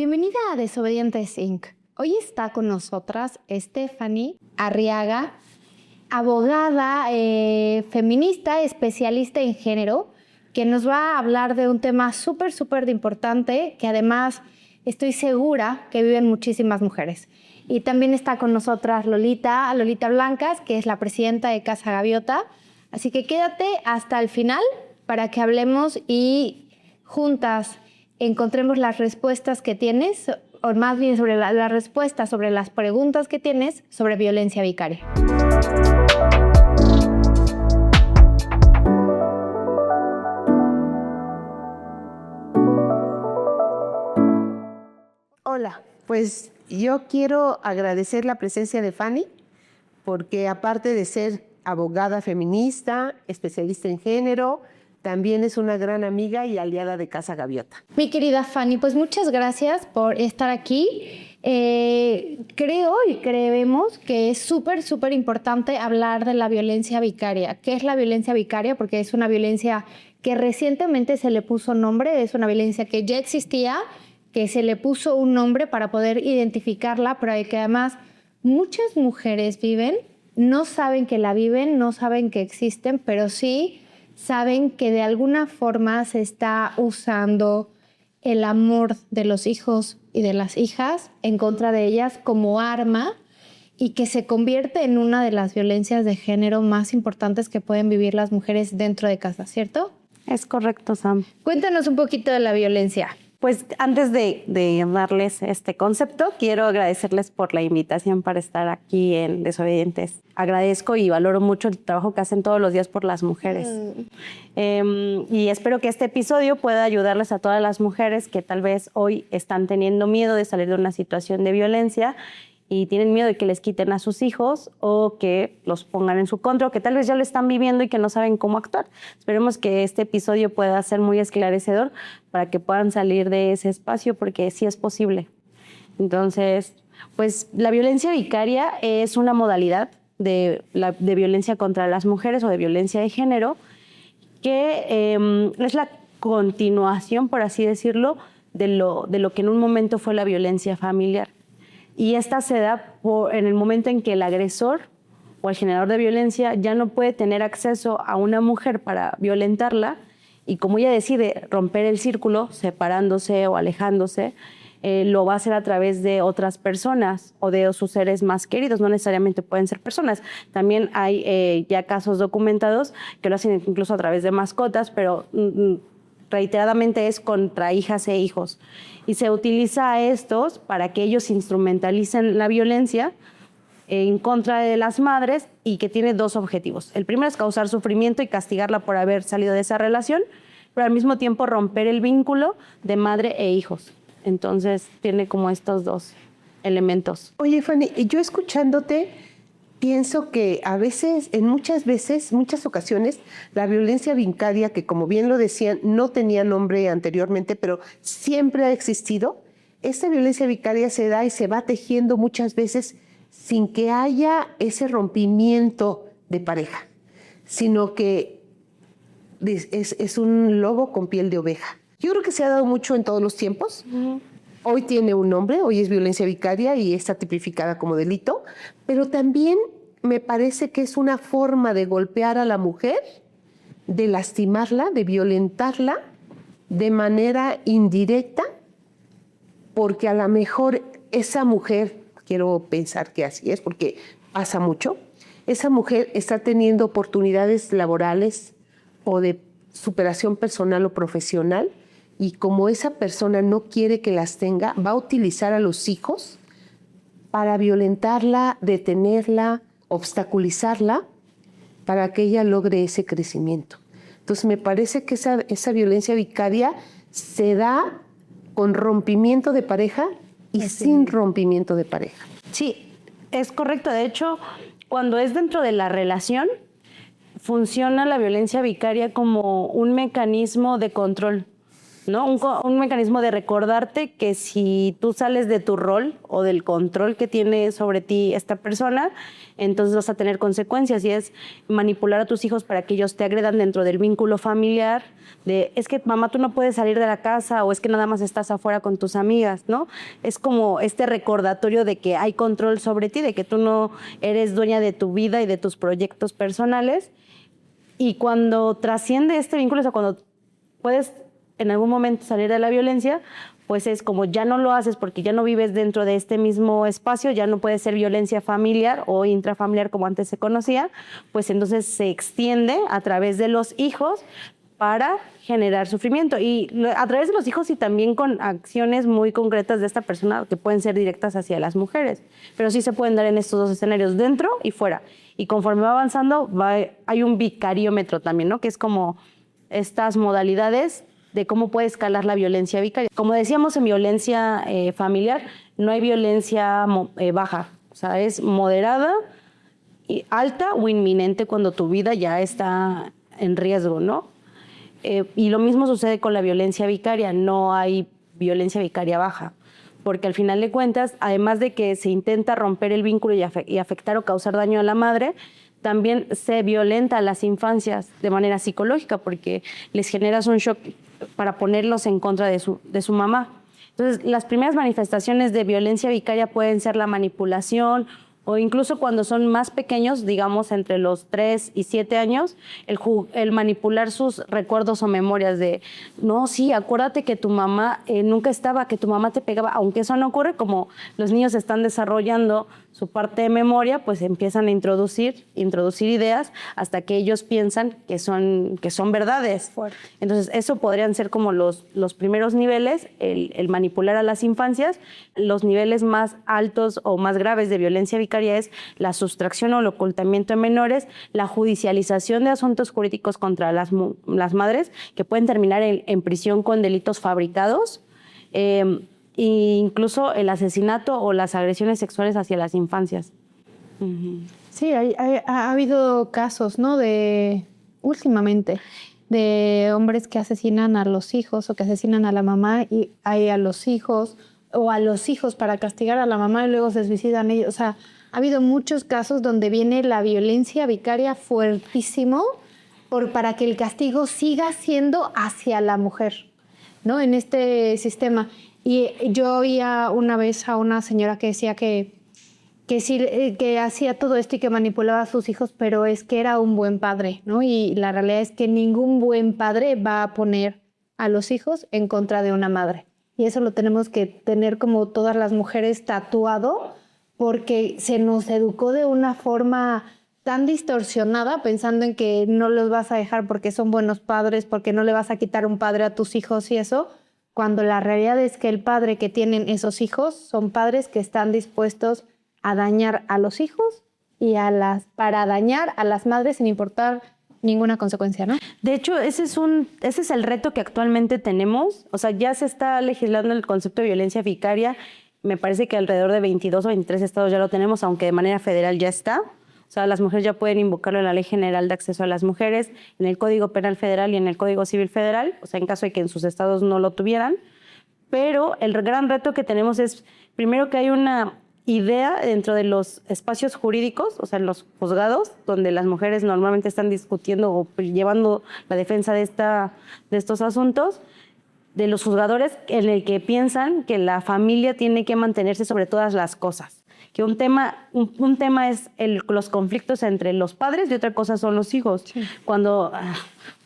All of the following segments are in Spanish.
Bienvenida a Desobedientes Inc. Hoy está con nosotras Stephanie Arriaga, abogada, feminista, especialista en género, que nos va a hablar de un tema súper importante que además estoy segura que viven muchísimas mujeres. Y también está con nosotras Lolita Blancas, que es la presidenta de Casa Gaviota. Así que quédate hasta el final para que hablemos y juntas encontremos las respuestas que tienes, o más bien sobre las respuestas sobre las preguntas que tienes sobre violencia vicaria. Hola, pues yo quiero agradecer la presencia de Fanny, porque aparte de ser abogada feminista, especialista en género, también es una gran amiga y aliada de Casa Gaviota. Mi querida Fanny, pues muchas gracias por estar aquí. Creo y creemos que es súper importante hablar de la violencia vicaria. ¿Qué es la violencia vicaria? Porque es una violencia que recientemente se le puso nombre, es una violencia que ya existía, que se le puso un nombre para poder identificarla, pero que además muchas mujeres viven, no saben que la viven, no saben que existen, pero sí saben que de alguna forma se está usando el amor de los hijos y de las hijas en contra de ellas como arma y que se convierte en una de las violencias de género más importantes que pueden vivir las mujeres dentro de casa, ¿cierto? Es correcto, Sam. Cuéntanos un poquito de la violencia. Pues antes de darles este concepto, quiero agradecerles por la invitación para estar aquí en Desobedientes. Agradezco y valoro mucho el trabajo que hacen todos los días por las mujeres. Y espero que este episodio pueda ayudarles a todas las mujeres que tal vez hoy están teniendo miedo de salir de una situación de violencia y tienen miedo de que les quiten a sus hijos o que los pongan en su contra o que tal vez ya lo están viviendo y que no saben cómo actuar. Esperemos que este episodio pueda ser muy esclarecedor para que puedan salir de ese espacio porque sí es posible. Entonces, pues la violencia vicaria es una modalidad de violencia contra las mujeres o de violencia de género que es la continuación, por así decirlo, de lo que en un momento fue la violencia familiar. Y esta se da en el momento en que el agresor o el generador de violencia ya no puede tener acceso a una mujer para violentarla y como ella decide romper el círculo, separándose o alejándose, lo va a hacer a través de otras personas o de sus seres más queridos, no necesariamente pueden ser personas. También hay ya casos documentados que lo hacen incluso a través de mascotas, pero reiteradamente es contra hijas e hijos. Y se utiliza a estos para que ellos instrumentalicen la violencia en contra de las madres y que tiene dos objetivos. El primero es causar sufrimiento y castigarla por haber salido de esa relación, pero al mismo tiempo romper el vínculo de madre e hijos. Entonces tiene como estos dos elementos. Oye, Fanny, yo escuchándote pienso que a veces, muchas ocasiones, la violencia vicaria, que como bien lo decían, no tenía nombre anteriormente, pero siempre ha existido, esta violencia vicaria se da y se va tejiendo muchas veces sin que haya ese rompimiento de pareja, sino que es un lobo con piel de oveja. Yo creo que se ha dado mucho en todos los tiempos. Hoy tiene un nombre, hoy es violencia vicaria y está tipificada como delito, pero también me parece que es una forma de golpear a la mujer, de lastimarla, de violentarla de manera indirecta, porque a lo mejor esa mujer, quiero pensar que así es, porque pasa mucho, esa mujer está teniendo oportunidades laborales o de superación personal o profesional, y como esa persona no quiere que las tenga, va a utilizar a los hijos para violentarla, detenerla, obstaculizarla, para que ella logre ese crecimiento. Entonces me parece que esa violencia vicaria se da con rompimiento de pareja y sin rompimiento de pareja. Sí, es correcto. De hecho, cuando es dentro de la relación, funciona la violencia vicaria como un mecanismo de control. ¿no? Un mecanismo de recordarte que si tú sales de tu rol o del control que tiene sobre ti esta persona, entonces vas a tener consecuencias, y es manipular a tus hijos para que ellos te agredan dentro del vínculo familiar, de es que mamá tú no puedes salir de la casa, o es que nada más estás afuera con tus amigas, ¿no? Es como este recordatorio de que hay control sobre ti, de que tú no eres dueña de tu vida y de tus proyectos personales. Y cuando trasciende este vínculo, o sea, cuando puedes en algún momento salir de la violencia, pues es como ya no lo haces porque ya no vives dentro de este mismo espacio, ya no puede ser violencia familiar o intrafamiliar como antes se conocía, pues entonces se extiende a través de los hijos para generar sufrimiento, y a través de los hijos y también con acciones muy concretas de esta persona que pueden ser directas hacia las mujeres, pero sí se pueden dar en estos dos escenarios, dentro y fuera. Y conforme va avanzando, hay un vicariómetro también, ¿no? Que es como estas modalidades de cómo puede escalar la violencia vicaria. Como decíamos, en violencia familiar no hay violencia baja, o sea, es moderada, y alta o inminente cuando tu vida ya está en riesgo, ¿no? Y lo mismo sucede con la violencia vicaria, no hay violencia vicaria baja, porque al final de cuentas, además de que se intenta romper el vínculo y afectar o causar daño a la madre, también se violenta a las infancias de manera psicológica, porque les generas un shock para ponerlos en contra de su mamá. Entonces, las primeras manifestaciones de violencia vicaria pueden ser la manipulación, o incluso cuando son más pequeños, digamos entre los 3 y 7 años, el manipular sus recuerdos o memorias de, no, sí, acuérdate que tu mamá nunca estaba, que tu mamá te pegaba, aunque eso no ocurre, como los niños están desarrollando su parte de memoria, pues empiezan a introducir ideas hasta que ellos piensan que son verdades. Fuerte. Entonces, eso podrían ser como los primeros niveles, el manipular a las infancias. Los niveles más altos o más graves de violencia vicaria es la sustracción o el ocultamiento de menores, la judicialización de asuntos jurídicos contra las madres, que pueden terminar en prisión con delitos fabricados, e incluso el asesinato o las agresiones sexuales hacia las infancias. Sí, ha habido casos, ¿no? Últimamente, de hombres que asesinan a los hijos o que asesinan a la mamá y a los hijos, o a los hijos para castigar a la mamá y luego se suicidan ellos. O sea, ha habido muchos casos donde viene la violencia vicaria fuertísimo para que el castigo siga siendo hacia la mujer, ¿no? En este sistema. Y yo oía una vez a una señora que decía que sí, que hacía todo esto y que manipulaba a sus hijos, pero es que era un buen padre, ¿no? Y la realidad es que ningún buen padre va a poner a los hijos en contra de una madre. Y eso lo tenemos que tener como todas las mujeres tatuado, porque se nos educó de una forma tan distorsionada, pensando en que no los vas a dejar porque son buenos padres, porque no le vas a quitar un padre a tus hijos y eso, cuando la realidad es que el padre que tienen esos hijos son padres que están dispuestos a dañar a los hijos y para dañar a las madres sin importar ninguna consecuencia, ¿no? De hecho, ese es el reto que actualmente tenemos. O sea, ya se está legislando el concepto de violencia vicaria. Me parece que alrededor de 22 o 23 estados ya lo tenemos, aunque de manera federal ya está. O sea, las mujeres ya pueden invocarlo en la Ley General de Acceso a las Mujeres, en el Código Penal Federal y en el Código Civil Federal, o sea, en caso de que en sus estados no lo tuvieran. Pero el gran reto que tenemos es, primero, que hay una idea dentro de los espacios jurídicos, o sea, en los juzgados, donde las mujeres normalmente están discutiendo o llevando la defensa de estos asuntos, de los juzgadores, en el que piensan que la familia tiene que mantenerse sobre todas las cosas. Que un tema es los conflictos entre los padres y otra cosa son los hijos. Sí. Cuando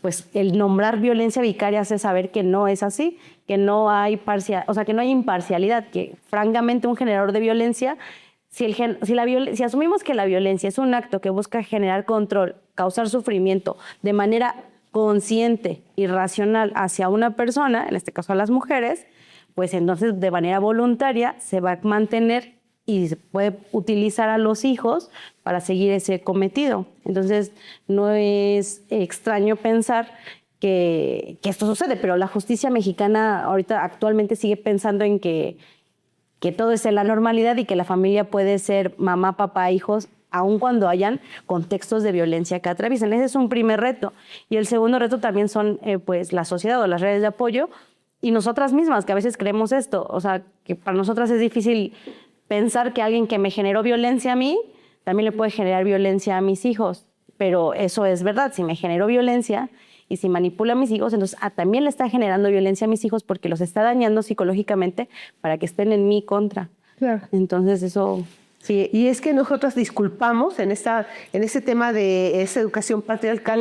pues el nombrar violencia vicaria hace saber que no es así, que no hay que no hay imparcialidad, que francamente un generador de violencia, si asumimos que la violencia es un acto que busca generar control, causar sufrimiento de manera consciente y racional hacia una persona, en este caso a las mujeres, pues entonces de manera voluntaria se va a mantener y se puede utilizar a los hijos para seguir ese cometido. Entonces, no es extraño pensar que esto sucede, pero la justicia mexicana ahorita actualmente sigue pensando en que todo es en la normalidad y que la familia puede ser mamá, papá, hijos, aun cuando hayan contextos de violencia que atraviesan. Ese es un primer reto. Y el segundo reto también son pues la sociedad o las redes de apoyo, Y nosotras mismas, que a veces creemos esto, o sea, que para nosotras es difícil pensar que alguien que me generó violencia a mí, también le puede generar violencia a mis hijos. Pero eso es verdad, si me generó violencia y si manipula a mis hijos, entonces también le está generando violencia a mis hijos porque los está dañando psicológicamente para que estén en mi contra. Claro. Entonces eso... Sí, y es que nosotros disculpamos en ese tema de esa educación patriarcal,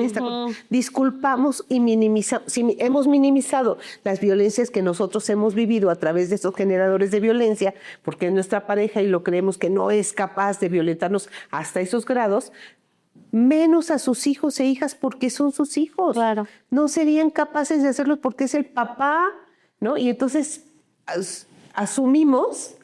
disculpamos y hemos minimizado las violencias que nosotros hemos vivido a través de estos generadores de violencia, porque es nuestra pareja y lo creemos que no es capaz de violentarnos hasta esos grados, menos a sus hijos e hijas porque son sus hijos. Claro. No serían capaces de hacerlo porque es el papá, ¿no? Y entonces asumimos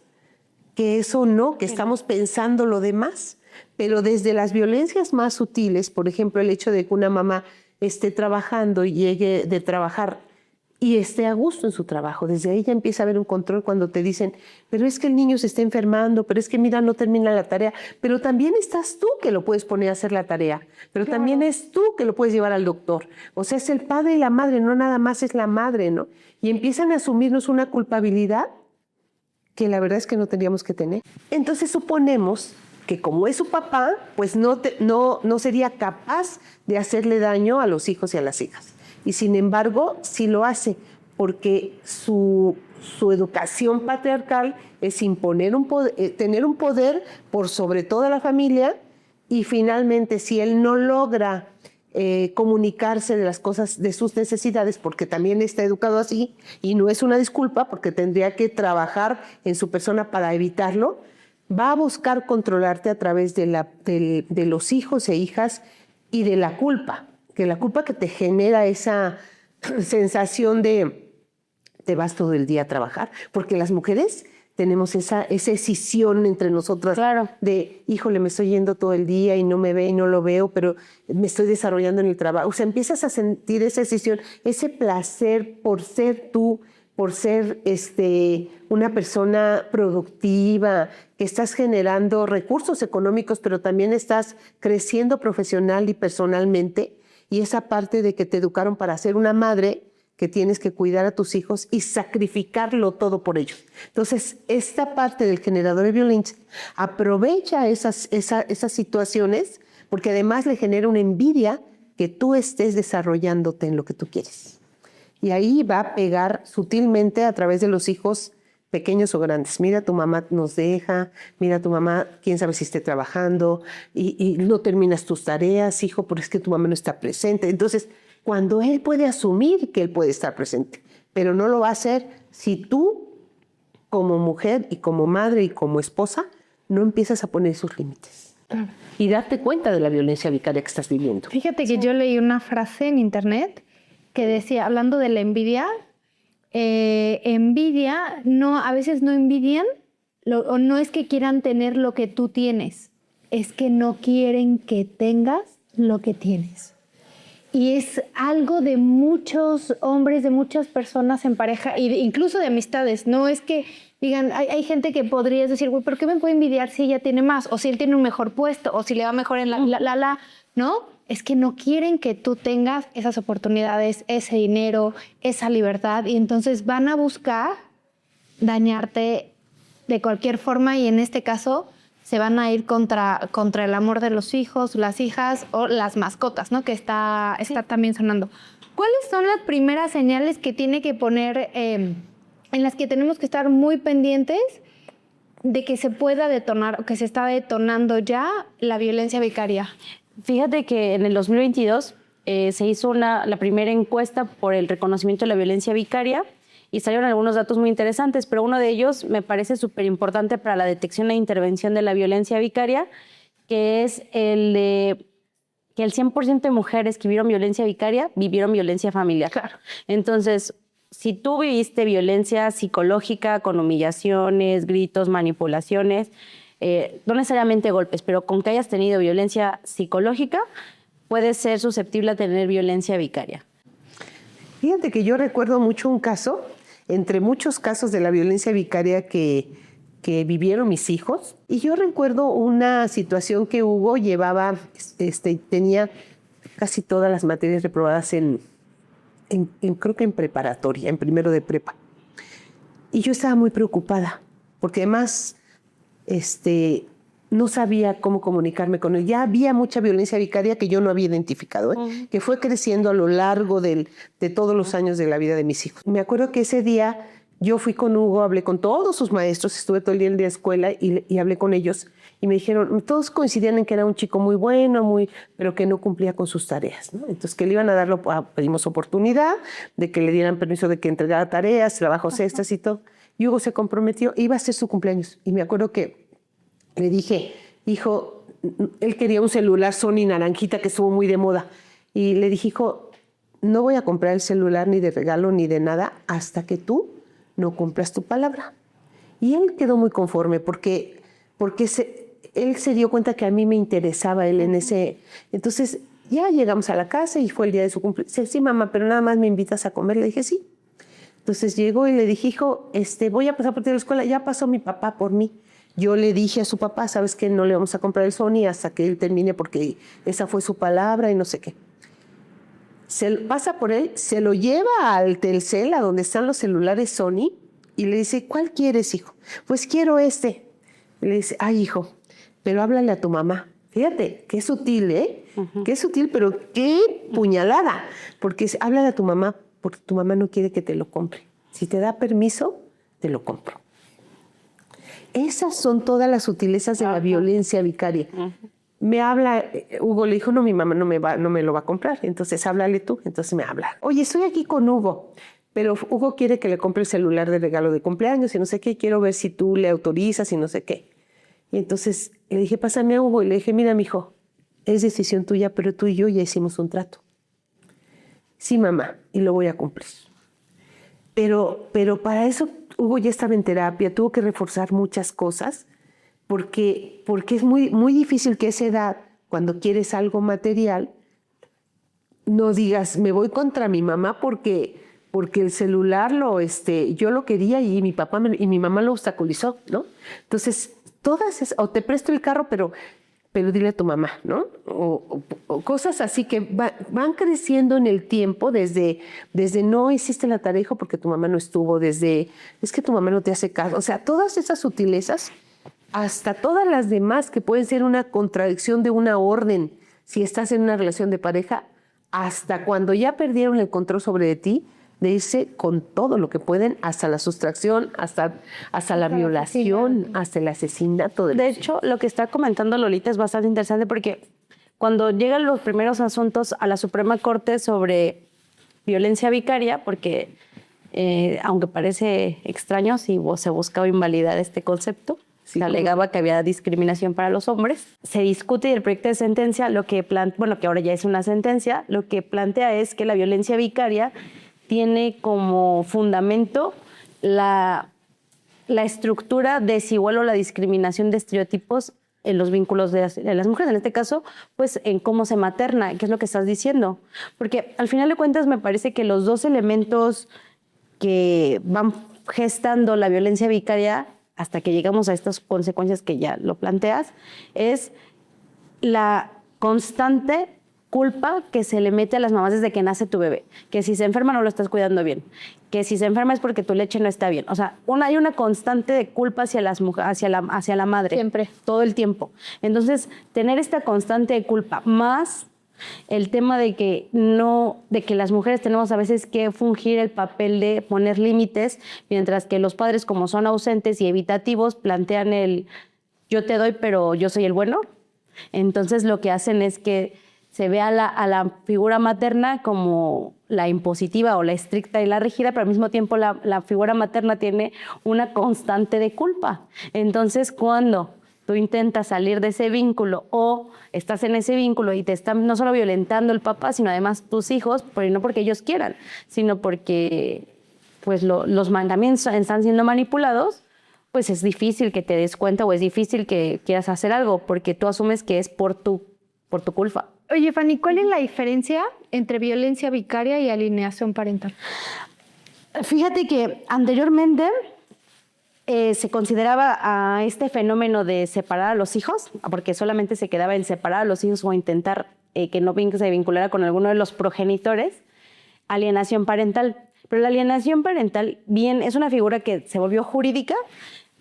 que eso no, que estamos pensando lo demás. Pero desde las violencias más sutiles, por ejemplo, el hecho de que una mamá esté trabajando y llegue de trabajar y esté a gusto en su trabajo, desde ahí ya empieza a haber un control cuando te dicen, pero es que el niño se está enfermando, pero es que mira, no termina la tarea, pero también estás tú que lo puedes poner a hacer la tarea, pero también es tú que lo puedes llevar al doctor. O sea, es el padre y la madre, no nada más es la madre, ¿no? Y empiezan a asumirnos una culpabilidad que la verdad es que no tendríamos que tener. Entonces suponemos que como es su papá, pues no sería capaz de hacerle daño a los hijos y a las hijas. Y sin embargo, sí lo hace, porque su educación patriarcal es imponer tener un poder por sobre toda la familia, y finalmente si él no logra comunicarse de las cosas, de sus necesidades, porque también está educado así, y no es una disculpa, porque tendría que trabajar en su persona para evitarlo, va a buscar controlarte a través de los hijos e hijas y de la culpa, que te genera esa sensación de te vas todo el día a trabajar, porque las mujeres tenemos esa escisión entre nosotras, claro, de, híjole, me estoy yendo todo el día y no me ve y no lo veo, pero me estoy desarrollando en el trabajo. O sea, empiezas a sentir esa escisión, ese placer por ser tú, por ser una persona productiva, que estás generando recursos económicos, pero también estás creciendo profesional y personalmente. Y esa parte de que te educaron para ser una madre, que tienes que cuidar a tus hijos y sacrificarlo todo por ellos. Entonces, esta parte del generador de violencia aprovecha esas situaciones, porque además le genera una envidia que tú estés desarrollándote en lo que tú quieres. Y ahí va a pegar sutilmente a través de los hijos pequeños o grandes. Mira, tu mamá nos deja, mira, tu mamá, quién sabe si esté trabajando, y no terminas tus tareas, hijo, porque es que tu mamá no está presente. Entonces, cuando él puede asumir que él puede estar presente, pero no lo va a hacer si tú, como mujer y como madre y como esposa, no empiezas a poner sus límites. Y darte cuenta de la violencia vicaria que estás viviendo. Fíjate que yo leí una frase en internet que decía, hablando de la envidia, a veces no envidian, o no es que quieran tener lo que tú tienes, es que no quieren que tengas lo que tienes. Y es algo de muchos hombres, de muchas personas en pareja, e incluso de amistades. No es que digan, hay gente que podrías decir, güey, ¿por qué me puede envidiar si ella tiene más? O si él tiene un mejor puesto, o si le va mejor en ¿no? Es que no quieren que tú tengas esas oportunidades, ese dinero, esa libertad, y entonces van a buscar dañarte de cualquier forma, y en este caso se van a ir contra el amor de los hijos, las hijas o las mascotas, ¿no? Que está también sonando. ¿Cuáles son las primeras señales que tiene que poner, en las que tenemos que estar muy pendientes de que se pueda detonar o que se está detonando ya la violencia vicaria? Fíjate que en el 2022 se hizo la primera encuesta por el reconocimiento de la violencia vicaria, y salieron algunos datos muy interesantes, pero uno de ellos me parece súper importante para la detección e intervención de la violencia vicaria, que es el de que el 100% de mujeres que vivieron violencia vicaria vivieron violencia familiar. Claro. Entonces, si tú viviste violencia psicológica con humillaciones, gritos, manipulaciones, no necesariamente golpes, pero con que hayas tenido violencia psicológica, puedes ser susceptible a tener violencia vicaria. Fíjate que yo recuerdo mucho un caso, entre muchos casos de la violencia vicaria que vivieron mis hijos, y yo recuerdo una situación que Hugo tenía casi todas las materias reprobadas en creo que en preparatoria, en primero de prepa. Y yo estaba muy preocupada, porque además no sabía cómo comunicarme con él. Ya había mucha violencia vicaria que yo no había identificado, que fue creciendo a lo largo de todos los años de la vida de mis hijos. Me acuerdo que ese día yo fui con Hugo, hablé con todos sus maestros, estuve todo el día en la escuela y hablé con ellos. Y me dijeron, todos coincidían en que era un chico muy bueno, pero que no cumplía con sus tareas, ¿no? Entonces, que le iban a dar, pedimos oportunidad de que le dieran permiso de que entregara tareas, trabajos extras y todo. Y Hugo se comprometió, iba a ser su cumpleaños. Y me acuerdo que le dije, hijo, él quería un celular Sony naranjita que estuvo muy de moda. Y le dije, hijo, no voy a comprar el celular ni de regalo ni de nada hasta que tú no cumplas tu palabra. Y él quedó muy conforme porque él se dio cuenta que a mí me interesaba él en ese. Entonces ya llegamos a la casa y fue el día de su cumpleaños. Dice, sí, mamá, pero nada más me invitas a comer. Le dije, sí. Entonces llegó y le dije, hijo, voy a pasar por ti a la escuela. Ya pasó mi papá por mí. Yo le dije a su papá, ¿sabes qué? No le vamos a comprar el Sony hasta que él termine porque esa fue su palabra y no sé qué. Se pasa por él, se lo lleva al Telcel, a donde están los celulares Sony, y le dice, ¿cuál quieres, hijo? Pues quiero este. Y le dice, ay, hijo, pero háblale a tu mamá. Fíjate, qué sutil, ¿eh? Qué sutil, pero qué puñalada. Porque háblale a tu mamá, porque tu mamá no quiere que te lo compre. Si te da permiso, te lo compro. Esas son todas las sutilezas de la violencia vicaria. Me habla, Hugo le dijo, no, mi mamá no me lo va a comprar, entonces háblale tú. Entonces me habla, oye, estoy aquí con Hugo, pero Hugo quiere que le compre el celular de regalo de cumpleaños y no sé qué, quiero ver si tú le autorizas y no sé qué. Y entonces le dije, pásame a Hugo, y le dije, mira, mijo, es decisión tuya, pero tú y yo ya hicimos un trato. Sí, mamá, y lo voy a cumplir. Pero para eso Hugo ya estaba en terapia, tuvo que reforzar muchas cosas, porque es muy, muy difícil que a esa edad, cuando quieres algo material, no digas, me voy contra mi mamá porque el celular yo lo quería y mi mamá lo obstaculizó, ¿no? Entonces, o te presto el carro, pero dile a tu mamá, ¿no? O cosas así que van creciendo en el tiempo, desde no hiciste la tarea, hijo, porque tu mamá no estuvo, desde es que tu mamá no te hace caso. O sea, todas esas sutilezas, hasta todas las demás que pueden ser una contradicción de una orden, si estás en una relación de pareja, hasta cuando ya perdieron el control sobre ti, de irse con todo lo que pueden, hasta la sustracción, hasta la violación, hasta el asesinato. De hecho, lo que está comentando Lolita es bastante interesante porque cuando llegan los primeros asuntos a la Suprema Corte sobre violencia vicaria, porque aunque parece extraño, si se buscaba invalidar este concepto, se alegaba que había discriminación para los hombres. Se discute y el proyecto de sentencia, que ahora ya es una sentencia, lo que plantea es que la violencia vicaria tiene como fundamento la estructura desigual o la discriminación de estereotipos en los vínculos de las mujeres. En este caso, pues en cómo se materna, qué es lo que estás diciendo. Porque al final de cuentas me parece que los dos elementos que van gestando la violencia vicaria hasta que llegamos a estas consecuencias que ya lo planteas, es la constante culpa que se le mete a las mamás desde que nace tu bebé, que si se enferma no lo estás cuidando bien, que si se enferma es porque tu leche no está bien. O sea, hay una constante de culpa hacia las mujeres, hacia la madre. Siempre. Todo el tiempo. Entonces, tener esta constante de culpa, más el tema de que las mujeres tenemos a veces que fungir el papel de poner límites, mientras que los padres, como son ausentes y evitativos, plantean el yo te doy, pero yo soy el bueno. Entonces, lo que hacen es que se ve a la figura materna como la impositiva o la estricta y la rígida, pero al mismo tiempo la figura materna tiene una constante de culpa. Entonces, cuando tú intentas salir de ese vínculo o estás en ese vínculo y te están no solo violentando el papá, sino además tus hijos, pero no porque ellos quieran, sino porque pues los mandamientos están siendo manipulados, pues es difícil que te des cuenta o es difícil que quieras hacer algo porque tú asumes que es por tu culpa. Oye, Fanny, ¿cuál es la diferencia entre violencia vicaria y alienación parental? Fíjate que anteriormente se consideraba a este fenómeno de separar a los hijos, porque solamente se quedaba en separar a los hijos o intentar que no se vinculara con alguno de los progenitores, alienación parental. Pero la alienación parental bien, es una figura que se volvió jurídica,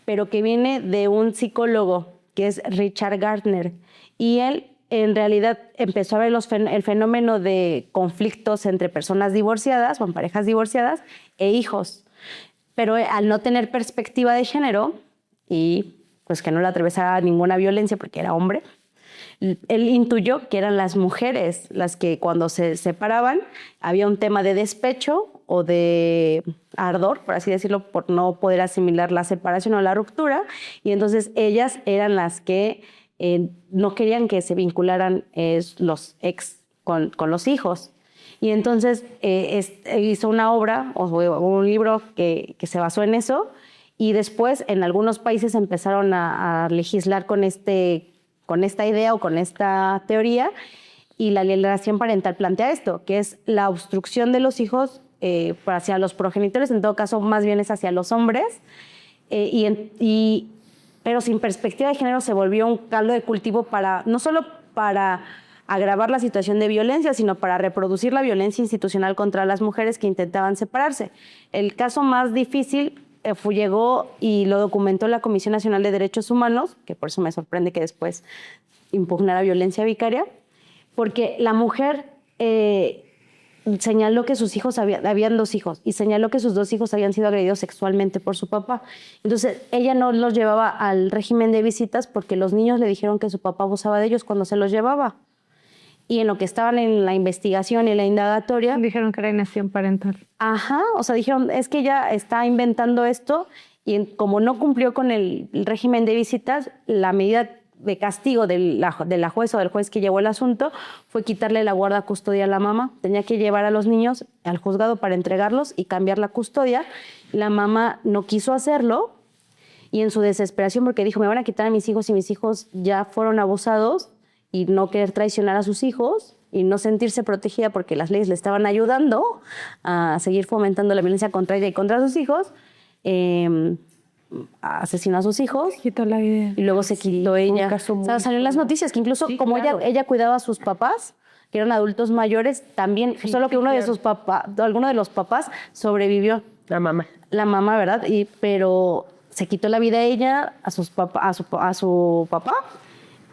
pero que viene de un psicólogo, que es Richard Gardner. Y él en realidad empezó a ver el fenómeno de conflictos entre personas divorciadas o en parejas divorciadas e hijos. Pero al no tener perspectiva de género y pues que no le atravesara ninguna violencia porque era hombre, él intuyó que eran las mujeres las que cuando se separaban había un tema de despecho o de ardor, por así decirlo, por no poder asimilar la separación o la ruptura, y entonces ellas eran las que no querían que se vincularan los ex con los hijos. Y entonces hizo una obra o un libro que se basó en eso, y después en algunos países empezaron a legislar con esta idea o con esta teoría, y la alienación parental plantea esto, que es la obstrucción de los hijos hacia los progenitores, en todo caso más bien es hacia los hombres, pero sin perspectiva de género se volvió un caldo de cultivo no solo para agravar la situación de violencia, sino para reproducir la violencia institucional contra las mujeres que intentaban separarse. El caso más difícil llegó y lo documentó la Comisión Nacional de Derechos Humanos, que por eso me sorprende que después impugnara violencia vicaria, porque la mujer señaló que sus hijos habían 2 hijos y señaló que sus 2 hijos habían sido agredidos sexualmente por su papá. Entonces ella no los llevaba al régimen de visitas porque los niños le dijeron que su papá abusaba de ellos cuando se los llevaba. Y en lo que estaban en la investigación y la indagatoria... Dijeron que era alienación parental. Ajá, o sea, dijeron, es que ella está inventando esto, y como no cumplió con el régimen de visitas, la medida de castigo de la jueza o del juez que llevó el asunto fue quitarle la guarda custodia a la mamá. Tenía que llevar a los niños al juzgado para entregarlos y cambiar la custodia. La mamá no quiso hacerlo, y en su desesperación, porque dijo, me van a quitar a mis hijos y mis hijos ya fueron abusados, y no querer traicionar a sus hijos y no sentirse protegida porque las leyes le estaban ayudando a seguir fomentando la violencia contra ella y contra sus hijos, asesinó a sus hijos. Se quitó la vida. Y luego se quitó ella. O sea, salió en las noticias que incluso como claro. ella cuidaba a sus papás, que eran adultos mayores, también, solo que alguno de los papás sobrevivió. La mamá. La mamá, ¿verdad? Pero se quitó la vida ella, a su papá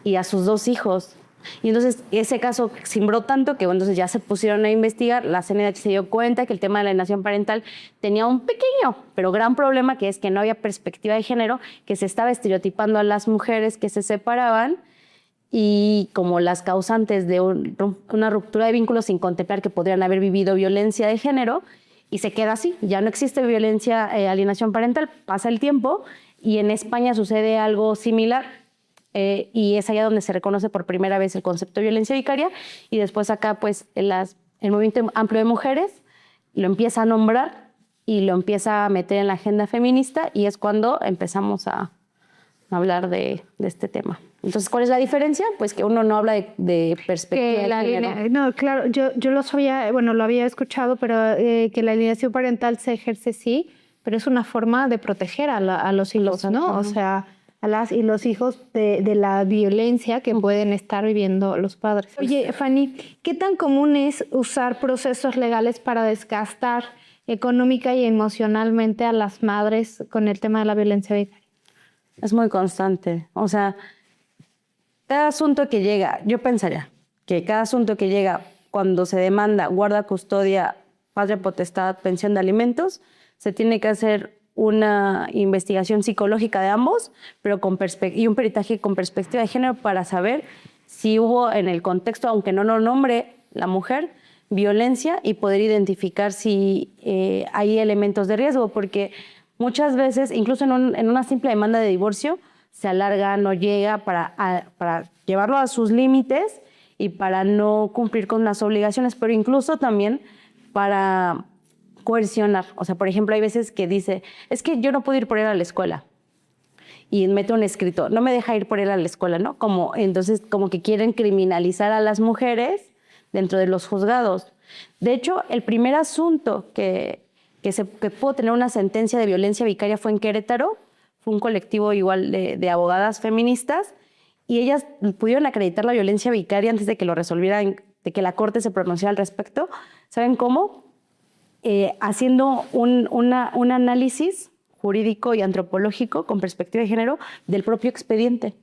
y a sus 2 hijos. Y entonces ese caso cimbró tanto que entonces ya se pusieron a investigar. La CNDH se dio cuenta que el tema de la alienación parental tenía un pequeño pero gran problema, que es que no había perspectiva de género, que se estaba estereotipando a las mujeres que se separaban y como las causantes de una ruptura de vínculos sin contemplar que podrían haber vivido violencia de género, y se queda así. Ya no existe alienación parental, pasa el tiempo y en España sucede algo similar. Y es allá donde se reconoce por primera vez el concepto de violencia vicaria, y después acá pues el movimiento amplio de mujeres lo empieza a nombrar y lo empieza a meter en la agenda feminista, y es cuando empezamos a hablar de este tema. Entonces, ¿cuál es la diferencia? Pues que uno no habla de perspectiva de género. No, claro, yo lo sabía, bueno, lo había escuchado, pero que la alienación parental se ejerce sí, pero es una forma de proteger a los hijos, ¿no? O sea, a las y los hijos de la violencia que pueden estar viviendo los padres. Oye, Fanny, ¿qué tan común es usar procesos legales para desgastar económica y emocionalmente a las madres con el tema de la violencia vicaria? Es muy constante. O sea, cada asunto que llega, yo pensaría que cada asunto que llega cuando se demanda guarda, custodia, patria potestad, pensión de alimentos, se tiene que hacer una investigación psicológica de ambos, pero y un peritaje con perspectiva de género para saber si hubo en el contexto, aunque no lo nombre la mujer, violencia, y poder identificar si hay elementos de riesgo, porque muchas veces, incluso en una simple demanda de divorcio, se alarga, no llega para llevarlo a sus límites y para no cumplir con las obligaciones, pero incluso también para coercionar. O sea, por ejemplo, hay veces que dice, es que yo no puedo ir por él a la escuela. Y mete un escrito, no me deja ir por él a la escuela, ¿no? Entonces, como que quieren criminalizar a las mujeres dentro de los juzgados. De hecho, el primer asunto que pudo tener una sentencia de violencia vicaria fue en Querétaro. Fue un colectivo igual de abogadas feministas, y ellas pudieron acreditar la violencia vicaria antes de que lo resolvieran, de que la corte se pronunciara al respecto. ¿Saben cómo? haciendo un análisis jurídico y antropológico con perspectiva de género del propio expediente,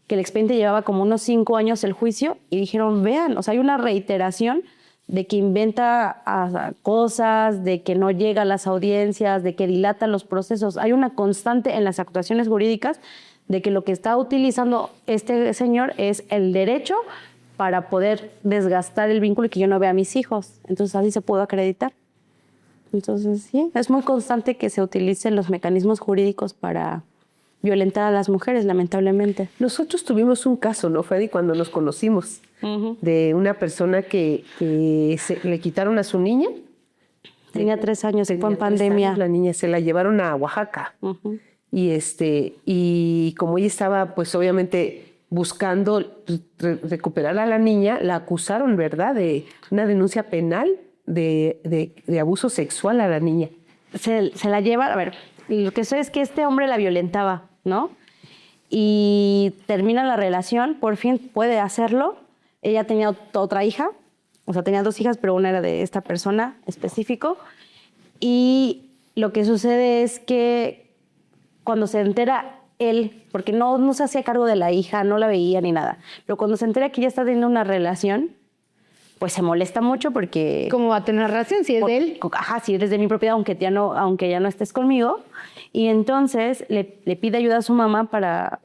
que el expediente llevaba como unos 5 años el juicio, y dijeron, vean, o sea, hay una reiteración de que inventa cosas, de que no llega a las audiencias, de que dilatan los procesos. Hay una constante en las actuaciones jurídicas de que lo que está utilizando este señor es el derecho para poder desgastar el vínculo y que yo no vea a mis hijos. Entonces así se pudo acreditar. Entonces sí, es muy constante que se utilicen los mecanismos jurídicos para violentar a las mujeres, lamentablemente. Nosotros tuvimos un caso, ¿no, Freddy? Cuando nos conocimos, de una persona que le quitaron a su niña. Tenía 3 años, fue en 3 años, pandemia. la niña se la llevaron a Oaxaca. Y como ella estaba, pues obviamente buscando recuperar a la niña, la acusaron, ¿verdad?, de una denuncia penal de abuso sexual a la niña. Se la lleva, a ver, lo que sé es que este hombre la violentaba, ¿no? Y termina la relación, por fin puede hacerlo. Ella tenía otra hija, o sea, tenía 2 hijas, pero una era de esta persona específico. Y lo que sucede es que cuando se entera él, porque no se hacía cargo de la hija, no la veía ni nada, pero cuando se entera que ella está teniendo una relación, pues se molesta mucho porque... ¿Cómo va a tener relación si es de él? Ajá, si eres de mi propiedad, aunque ya no estés conmigo. Y entonces le pide ayuda a su mamá para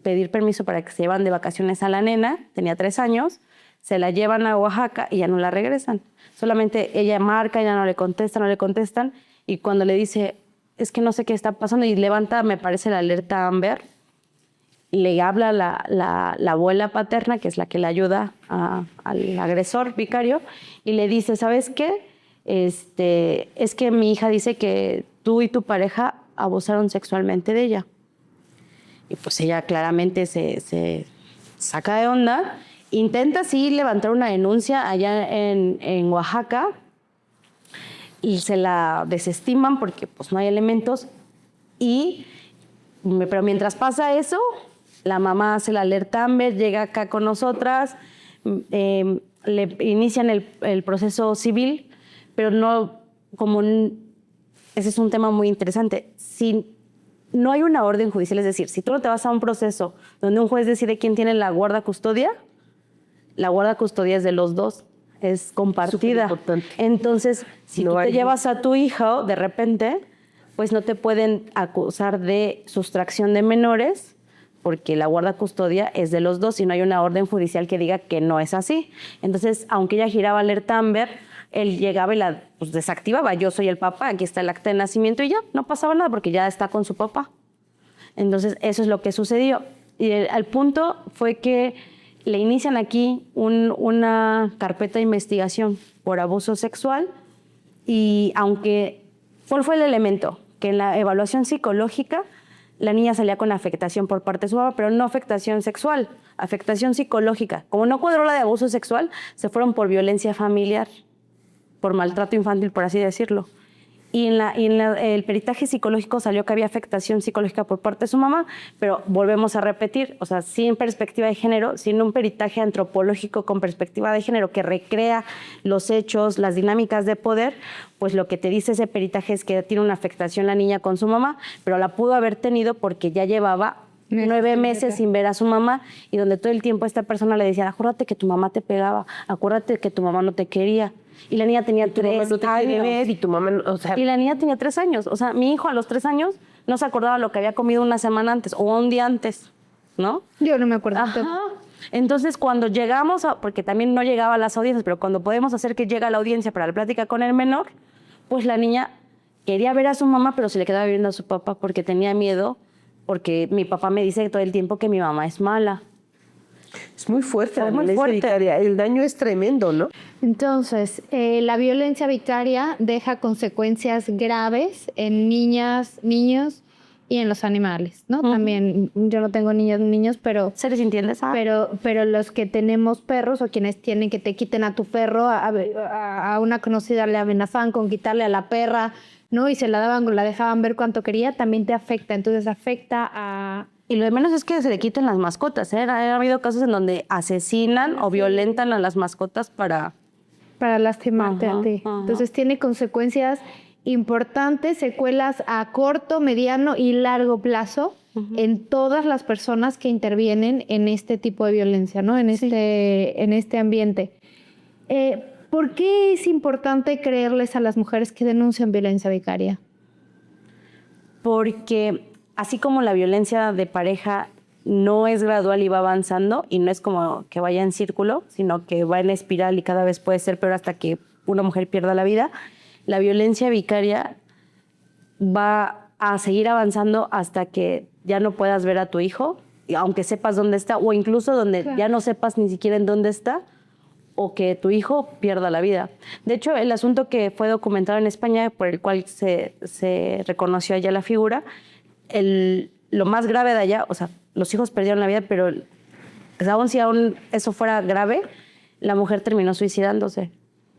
pedir permiso para que se llevan de vacaciones a la nena. Tenía 3 años. Se la llevan a Oaxaca y ya no la regresan. Solamente ella marca, ya no le contestan. Y cuando le dice, es que no sé qué está pasando, y levanta, me parece, la alerta Amber, le habla la abuela paterna, que es la que le ayuda al agresor vicario, y le dice, ¿sabes qué? Es que mi hija dice que tú y tu pareja abusaron sexualmente de ella. Y pues ella claramente se saca de onda, intenta sí levantar una denuncia allá en Oaxaca, y se la desestiman porque pues no hay elementos, pero mientras pasa eso, la mamá hace la alerta Amber, llega acá con nosotras, le inician el proceso civil, pero ese es un tema muy interesante. Si no hay una orden judicial, es decir, si tú no te vas a un proceso donde un juez decide quién tiene la guarda custodia es de los dos, es compartida. Entonces, si tú te llevas a tu hijo, de repente, pues no te pueden acusar de sustracción de menores, porque la guarda custodia es de los dos y no hay una orden judicial que diga que no es así. Entonces, aunque ella giraba alerta Amber, él llegaba y la desactivaba. Yo soy el papá, aquí está el acta de nacimiento, y ya, no pasaba nada porque ya está con su papá. Entonces, eso es lo que sucedió. Y al punto fue que le inician aquí una carpeta de investigación por abuso sexual, y aunque, ¿cuál fue el elemento? Que en la evaluación psicológica la niña salía con afectación por parte de su mamá, pero no afectación sexual, afectación psicológica. Como no cuadró la de abuso sexual, se fueron por violencia familiar, por maltrato infantil, por así decirlo. Y el peritaje psicológico salió que había afectación psicológica por parte de su mamá, pero volvemos a repetir, o sea, sin perspectiva de género, sin un peritaje antropológico con perspectiva de género que recrea los hechos, las dinámicas de poder, pues lo que te dice ese peritaje es que tiene una afectación la niña con su mamá, pero la pudo haber tenido porque ya llevaba 9 meses sin ver a su mamá, y donde todo el tiempo esta persona le decía, acuérdate que tu mamá te pegaba, acuérdate que tu mamá no te quería. Y la niña tenía 3 años. Y tu mamá, o sea... Y la niña tenía 3 años. O sea, mi hijo a los 3 años no se acordaba lo que había comido una semana antes o un día antes, ¿no? Yo no me acuerdo. Ajá. Entonces, cuando llegamos, porque también no llegaba a las audiencias, pero cuando podemos hacer que llegue a la audiencia para la plática con el menor, pues la niña quería ver a su mamá, pero se le quedaba viendo a su papá porque tenía miedo, porque mi papá me dice todo el tiempo que mi mamá es mala. Es muy fuerte, Es muy fuerte. vicaria. El daño es tremendo, ¿no? Entonces, la violencia vicaria deja consecuencias graves en niñas, niños y en los animales, ¿no? También, yo no tengo niños, pero... ¿Seres sintientes? Pero los que tenemos perros, o quienes tienen que te quiten a tu perro, a una conocida le amenazaban con quitarle a la perra, ¿no? Y se la dejaban ver cuanto quería, también te afecta. Entonces afecta a... Y lo de menos es que se le quiten las mascotas, ¿eh? Ha habido casos en donde asesinan o violentan a las mascotas para para lastimarte Ajá, a ti. ajá. Entonces tiene consecuencias importantes, secuelas a corto, mediano y largo plazo en todas las personas que intervienen en este tipo de violencia, ¿no? En este ambiente. ¿Por qué es importante creerles a las mujeres que denuncian violencia vicaria? Porque así como la violencia de pareja no es gradual y va avanzando, y no es como que vaya en círculo, sino que va en espiral y cada vez puede ser peor hasta que una mujer pierda la vida, la violencia vicaria va a seguir avanzando hasta que ya no puedas ver a tu hijo, aunque sepas dónde está, o incluso donde ya no sepas ni siquiera en dónde está, o que tu hijo pierda la vida. De hecho, el asunto que fue documentado en España, por el cual se reconoció allá la figura, lo más grave de allá, o sea, los hijos perdieron la vida, pero aún si eso fuera grave, la mujer terminó suicidándose,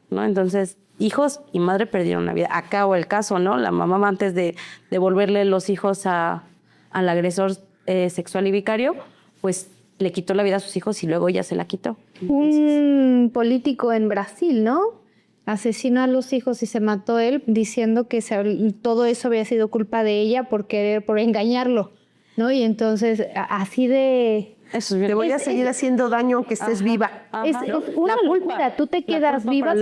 ¿no? Entonces, hijos y madre perdieron la vida. Acá o el caso, ¿no? La mamá, antes de devolverle los hijos al agresor sexual y vicario, pues le quitó la vida a sus hijos y luego ella se la quitó. Un político en Brasil, ¿no? Asesinó a los hijos y se mató él diciendo que todo eso había sido culpa de ella por engañarlo, ¿no? Y entonces, así de... Eso es bien. Te voy a seguir haciendo daño aunque estés viva. Es una locura. Tú te quedas viva,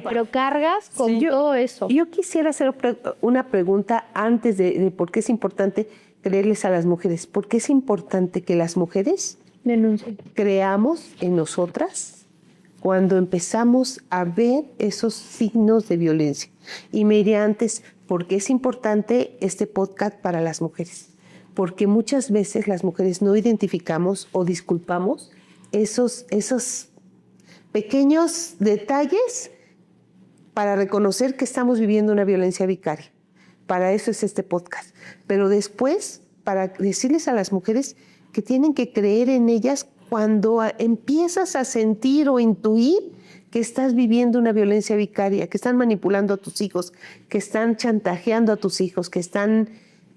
pero cargas con todo eso. Yo quisiera hacer una pregunta antes de por qué es importante creerles a las mujeres. ¿Por qué es importante que las mujeres Denuncien. creamos en nosotras cuando empezamos a ver esos signos de violencia? Y me iré antes, ¿por qué es importante este podcast para las mujeres? Porque muchas veces las mujeres no identificamos o disculpamos esos pequeños detalles para reconocer que estamos viviendo una violencia vicaria. Para eso es este podcast. Pero después, para decirles a las mujeres que tienen que creer en ellas cuando empiezas a sentir o intuir que estás viviendo una violencia vicaria, que están manipulando a tus hijos, que están chantajeando a tus hijos, que están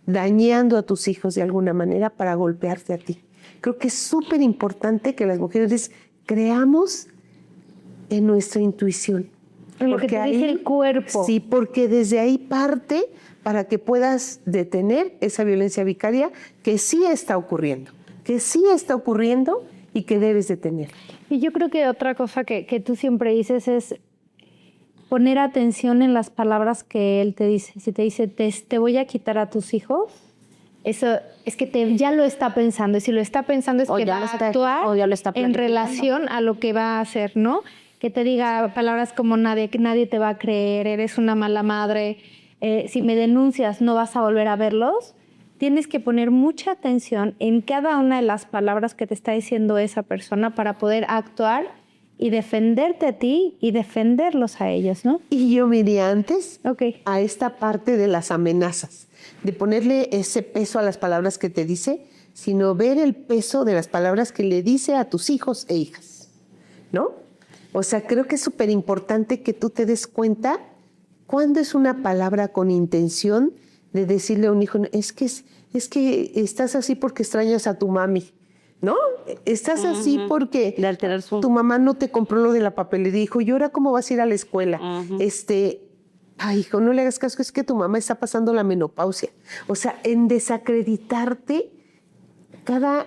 dañando a tus hijos de alguna manera para golpearte a ti. Creo que es súper importante que las mujeres creamos en nuestra intuición. En lo que te dice el cuerpo. Sí, porque desde ahí parte para que puedas detener esa violencia vicaria que sí está ocurriendo y que debes detener. Y yo creo que otra cosa que tú siempre dices es poner atención en las palabras que él te dice. Si te dice, te voy a quitar a tus hijos, eso es que ya lo está pensando. Y si lo está pensando es que va a actuar en relación a lo que va a hacer, ¿no? Que te diga palabras como nadie te va a creer, eres una mala madre, si me denuncias no vas a volver a verlos. Tienes que poner mucha atención en cada una de las palabras que te está diciendo esa persona para poder actuar y defenderte a ti y defenderlos a ellos, ¿no? Y yo me iría antes a esta parte de las amenazas, de ponerle ese peso a las palabras que te dice, sino ver el peso de las palabras que le dice a tus hijos e hijas, ¿no? O sea, creo que es súper importante que tú te des cuenta cuándo es una palabra con intención de decirle a un hijo, es que estás así porque extrañas a tu mami, ¿no? Estás así porque tu mamá no te compró lo de la papelería. Dijo, ¿y ahora cómo vas a ir a la escuela? Ay, hijo, no le hagas caso, es que tu mamá está pasando la menopausia. O sea, en desacreditarte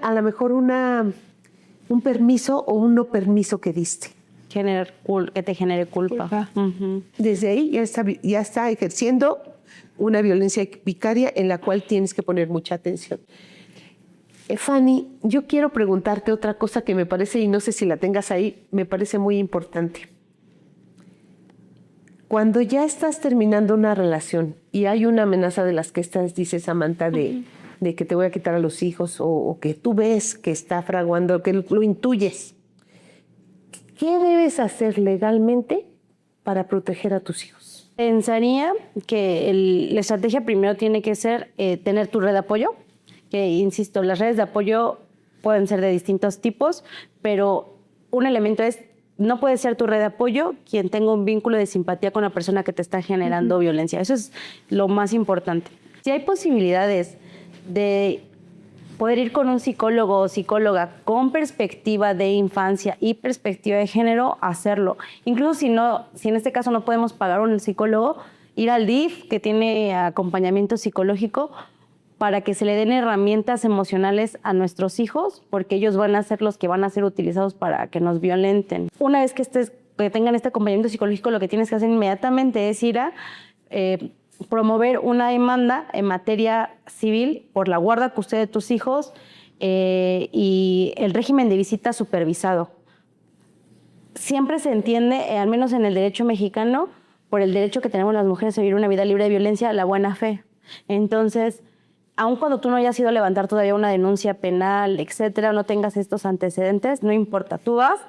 a lo mejor un permiso o un no permiso que diste. Que te genere culpa. Desde ahí ya está ejerciendo una violencia vicaria en la cual tienes que poner mucha atención. Fanny, yo quiero preguntarte otra cosa que me parece, y no sé si la tengas ahí, me parece muy importante. Cuando ya estás terminando una relación y hay una amenaza de las que dice Samantha, de que te voy a quitar a los hijos o que tú ves que está fraguando, que lo intuyes, ¿qué debes hacer legalmente para proteger a tus hijos? Pensaría que la estrategia primero tiene que ser tener tu red de apoyo, que insisto, las redes de apoyo pueden ser de distintos tipos, pero un elemento es, no puede ser tu red de apoyo quien tenga un vínculo de simpatía con la persona que te está generando violencia. Eso es lo más importante. Si hay posibilidades de poder ir con un psicólogo o psicóloga con perspectiva de infancia y perspectiva de género, hacerlo. Incluso si en este caso no podemos pagar un psicólogo, ir al DIF, que tiene acompañamiento psicológico, para que se le den herramientas emocionales a nuestros hijos, porque ellos van a ser los que van a ser utilizados para que nos violenten. Una vez que tengan este acompañamiento psicológico, lo que tienes que hacer inmediatamente es ir a promover una demanda en materia civil por la guarda custodia de tus hijos y el régimen de visita supervisado. Siempre se entiende, al menos en el derecho mexicano, por el derecho que tenemos las mujeres a vivir una vida libre de violencia, la buena fe. Entonces, aun cuando tú no hayas ido a levantar todavía una denuncia penal, etcétera, no tengas estos antecedentes, no importa, tú vas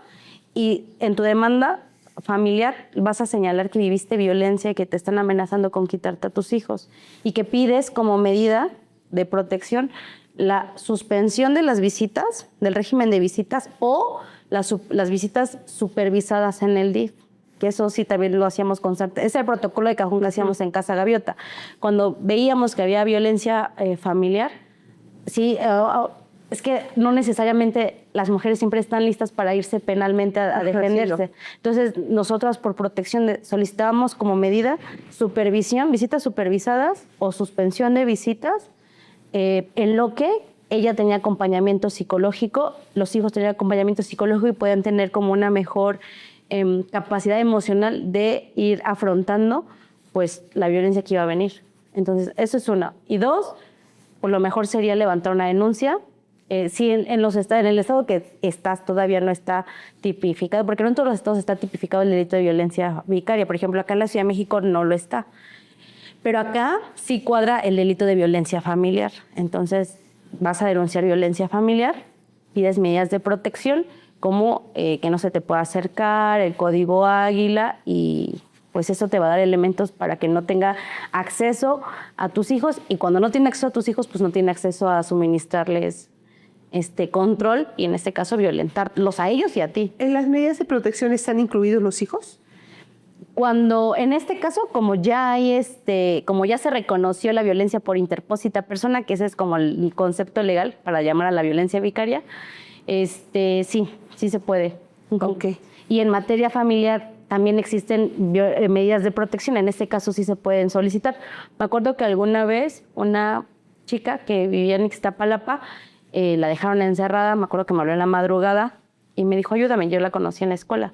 y en tu demanda familiar vas a señalar que viviste violencia y que te están amenazando con quitarte a tus hijos y que pides como medida de protección la suspensión de las visitas, del régimen de visitas o las visitas supervisadas en el DIF. Que eso sí también lo hacíamos constante. Ese es el protocolo de cajón que hacíamos en Casa Gaviota. Cuando veíamos que había violencia familiar, sí, es que no necesariamente las mujeres siempre están listas para irse penalmente a defenderse. Sí, no. Entonces, nosotras por protección solicitábamos como medida supervisión, visitas supervisadas o suspensión de visitas, en lo que ella tenía acompañamiento psicológico, los hijos tenían acompañamiento psicológico y podían tener como una mejor capacidad emocional de ir afrontando pues la violencia que iba a venir. Entonces, eso es una. Y dos, pues lo mejor sería levantar una denuncia. Sí, en el estado que estás todavía no está tipificado, porque no en todos los estados está tipificado el delito de violencia vicaria. Por ejemplo, acá en la Ciudad de México no lo está. Pero acá sí cuadra el delito de violencia familiar. Entonces, vas a denunciar violencia familiar, pides medidas de protección, como que no se te pueda acercar, el código Águila, y pues eso te va a dar elementos para que no tenga acceso a tus hijos, y cuando no tiene acceso a tus hijos, pues no tiene acceso a suministrarles control y en este caso violentarlos a ellos y a ti. ¿En las medidas de protección están incluidos los hijos? Cuando, en este caso, como ya se reconoció la violencia por interpósita persona, que ese es como el concepto legal para llamar a la violencia vicaria, sí se puede. Okay. Y en materia familiar también existen medidas de protección, en este caso sí se pueden solicitar. Me acuerdo que alguna vez una chica que vivía en Ixtapalapa, la dejaron encerrada, me acuerdo que me habló en la madrugada y me dijo, ayúdame, yo la conocí en la escuela.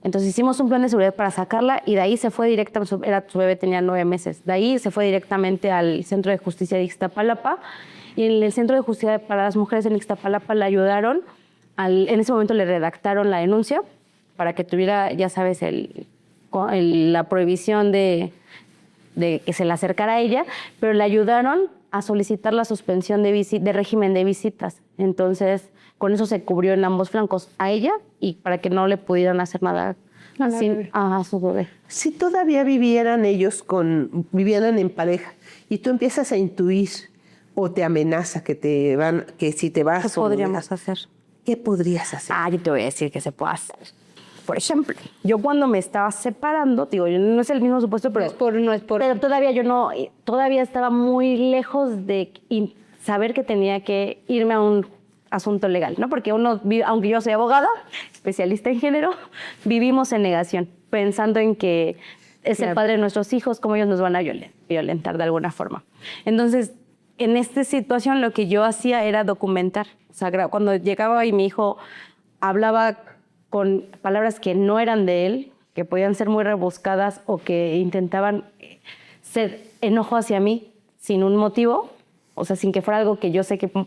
Entonces hicimos un plan de seguridad para sacarla y de ahí se fue directamente, su bebé tenía 9 meses, de ahí se fue directamente al Centro de Justicia de Ixtapalapa, y en el Centro de Justicia para las Mujeres en Ixtapalapa la ayudaron, en ese momento le redactaron la denuncia para que tuviera, ya sabes, la prohibición de que se le acercara a ella, pero le ayudaron a solicitar la suspensión de régimen de visitas. Entonces, con eso se cubrió en ambos flancos, a ella y para que no le pudieran hacer nada a su bebé. Si todavía vivieran en pareja y tú empiezas a intuir o te amenaza que si te vas... ¿Qué podríamos hacer? ¿Qué podrías hacer? Yo te voy a decir que se puede hacer. Por ejemplo, yo cuando me estaba separando, digo, no es el mismo supuesto, pero pero todavía estaba muy lejos de saber que tenía que irme a un asunto legal, ¿no? Porque aunque yo soy abogada, especialista en género, vivimos en negación, pensando en que es el padre de nuestros hijos, cómo ellos nos van a violentar de alguna forma. Entonces, en esta situación lo que yo hacía era documentar. O sea, cuando llegaba y mi hijo hablaba con palabras que no eran de él, que podían ser muy rebuscadas o que intentaban ser enojo hacia mí sin un motivo, o sea, sin que fuera algo que yo sé que... O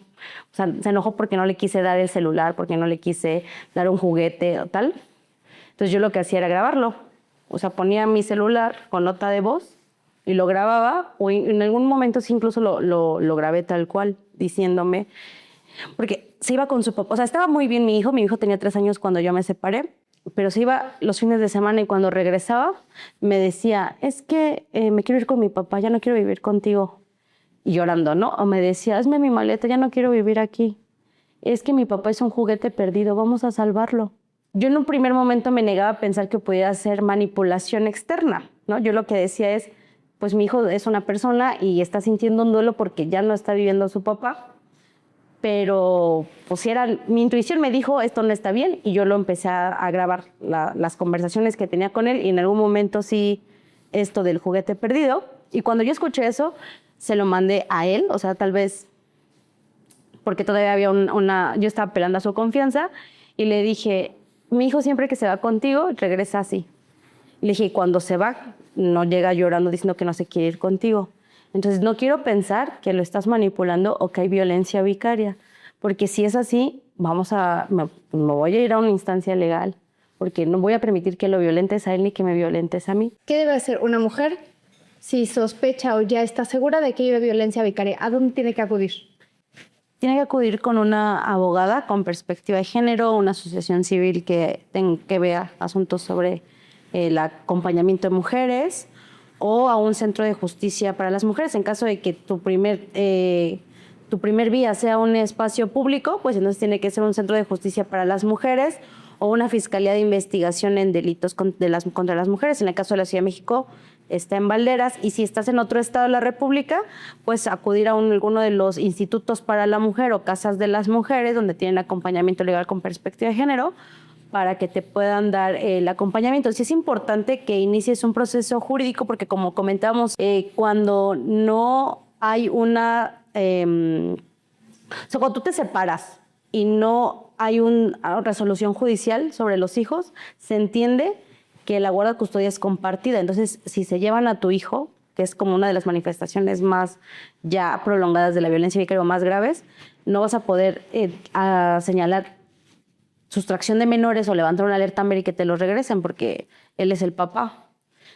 sea, se enojó porque no le quise dar el celular, porque no le quise dar un juguete o tal. Entonces yo lo que hacía era grabarlo. O sea, ponía mi celular con nota de voz y lo grababa, o en algún momento sí incluso lo grabé tal cual, diciéndome... Porque se iba con su papá, o sea, estaba muy bien mi hijo tenía 3 años cuando yo me separé, pero se iba los fines de semana y cuando regresaba me decía, es que me quiero ir con mi papá, ya no quiero vivir contigo. Y llorando, ¿no? O me decía, hazme mi maleta, ya no quiero vivir aquí. Es que mi papá es un juguete perdido, vamos a salvarlo. Yo en un primer momento me negaba a pensar que pudiera ser manipulación externa, ¿no? Yo lo que decía es, pues mi hijo es una persona y está sintiendo un duelo porque ya no está viviendo su papá. pero pues mi intuición me dijo esto no está bien y yo lo empecé a grabar las conversaciones que tenía con él y en algún momento sí esto del juguete perdido y cuando yo escuché eso se lo mandé a él, o sea, tal vez porque todavía había yo estaba apelando a su confianza y le dije, mi hijo siempre que se va contigo regresa así. Le dije, y cuando se va no llega llorando diciendo que no se quiere ir contigo. Entonces, no quiero pensar que lo estás manipulando o que hay violencia vicaria, porque si es así, me voy a ir a una instancia legal, porque no voy a permitir que lo violentes a él ni que me violentes a mí. ¿Qué debe hacer una mujer si sospecha o ya está segura de que vive violencia vicaria? ¿A dónde tiene que acudir? Tiene que acudir con una abogada con perspectiva de género, una asociación civil que vea asuntos sobre el acompañamiento de mujeres, o a un centro de justicia para las mujeres. En caso de que tu primer vía sea un espacio público, pues entonces tiene que ser un centro de justicia para las mujeres o una fiscalía de investigación en delitos contra las mujeres. En el caso de la Ciudad de México está en Valderas, y si estás en otro estado de la República, pues acudir a alguno de los institutos para la mujer o casas de las mujeres donde tienen acompañamiento legal con perspectiva de género, para que te puedan dar el acompañamiento. Sí es importante que inicies un proceso jurídico porque, como comentábamos, cuando no hay una... o sea, cuando tú te separas y no hay una resolución judicial sobre los hijos, se entiende que la guarda custodia es compartida. Entonces, si se llevan a tu hijo, que es como una de las manifestaciones más ya prolongadas de la violencia vicaria o más graves, no vas a poder señalar sustracción de menores o levantar una alerta AMBER y que te lo regresen porque él es el papá.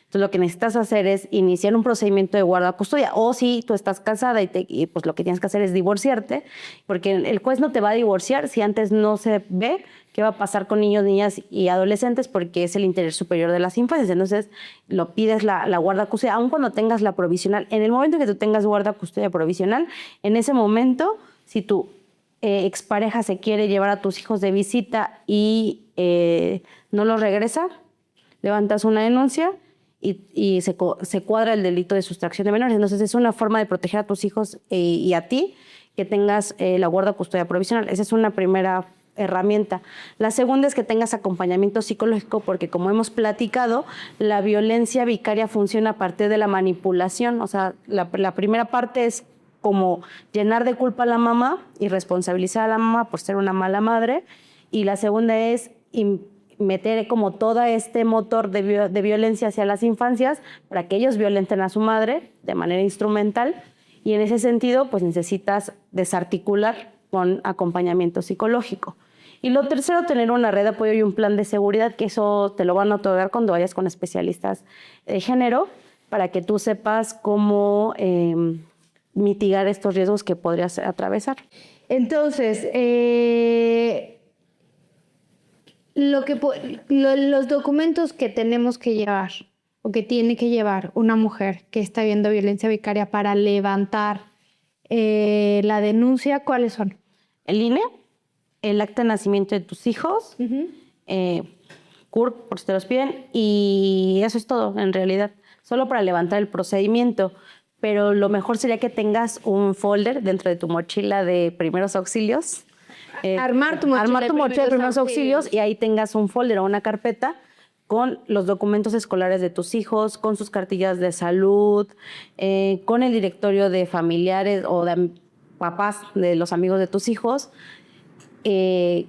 Entonces, lo que necesitas hacer es iniciar un procedimiento de guarda custodia, o si tú estás casada y pues lo que tienes que hacer es divorciarte, porque el juez no te va a divorciar si antes no se ve qué va a pasar con niños, niñas y adolescentes, porque es el interés superior de las infancias. Entonces, lo pides la guarda custodia, aun cuando tengas la provisional. En el momento en que tú tengas guarda custodia provisional, en ese momento, si tu expareja se quiere llevar a tus hijos de visita y no los regresa, levantas una denuncia y se cuadra el delito de sustracción de menores. Entonces, es una forma de proteger a tus hijos y a ti que tengas la guarda custodia provisional. Esa es una primera herramienta. La segunda es que tengas acompañamiento psicológico, porque como hemos platicado, la violencia vicaria funciona a partir de la manipulación. O sea, la primera parte es como llenar de culpa a la mamá y responsabilizar a la mamá por ser una mala madre. Y la segunda es meter como todo este motor de violencia hacia las infancias para que ellos violenten a su madre de manera instrumental. Y en ese sentido, pues necesitas desarticular con acompañamiento psicológico. Y lo tercero, tener una red de apoyo y un plan de seguridad, que eso te lo van a otorgar cuando vayas con especialistas de género, para que tú sepas cómo mitigar estos riesgos que podrías atravesar. Entonces, los documentos que tenemos que llevar o que tiene que llevar una mujer que está viendo violencia vicaria para levantar la denuncia, ¿cuáles son? El INE, el acta de nacimiento de tus hijos, CURP, por si te los piden, y eso es todo, en realidad, solo para levantar el procedimiento. Pero lo mejor sería que tengas un folder dentro de tu mochila de primeros auxilios. Armar tu mochila de primeros auxilios, y ahí tengas un folder o una carpeta con los documentos escolares de tus hijos, con sus cartillas de salud, con el directorio de familiares o de papás de los amigos de tus hijos, y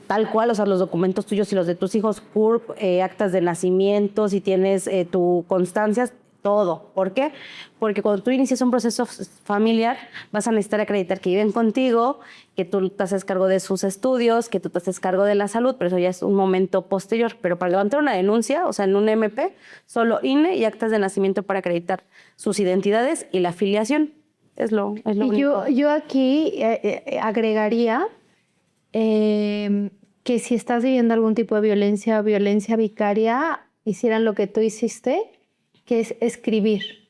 tal cual, o sea, los documentos tuyos y los de tus hijos, CURP, actas de nacimiento, si tienes tu constancias, todo. ¿Por qué? Porque cuando tú inicias un proceso familiar, vas a necesitar acreditar que viven contigo, que tú te haces cargo de sus estudios, que tú te haces cargo de la salud, pero eso ya es un momento posterior. Pero para levantar una denuncia, o sea, en un MP, solo INE y actas de nacimiento para acreditar sus identidades y la afiliación. Es lo único. Yo aquí agregaría que si estás viviendo algún tipo de violencia vicaria, hicieran lo que tú hiciste, que es escribir.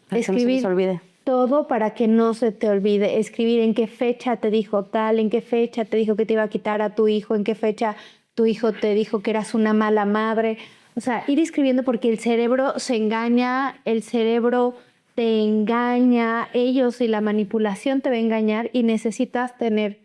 Para que no se les olvide. Todo para que no se te olvide. Escribir en qué fecha te dijo tal, en qué fecha te dijo que te iba a quitar a tu hijo, en qué fecha tu hijo te dijo que eras una mala madre. O sea, ir escribiendo, porque el cerebro se engaña, el cerebro te engaña, ellos y la manipulación te va a engañar y necesitas tener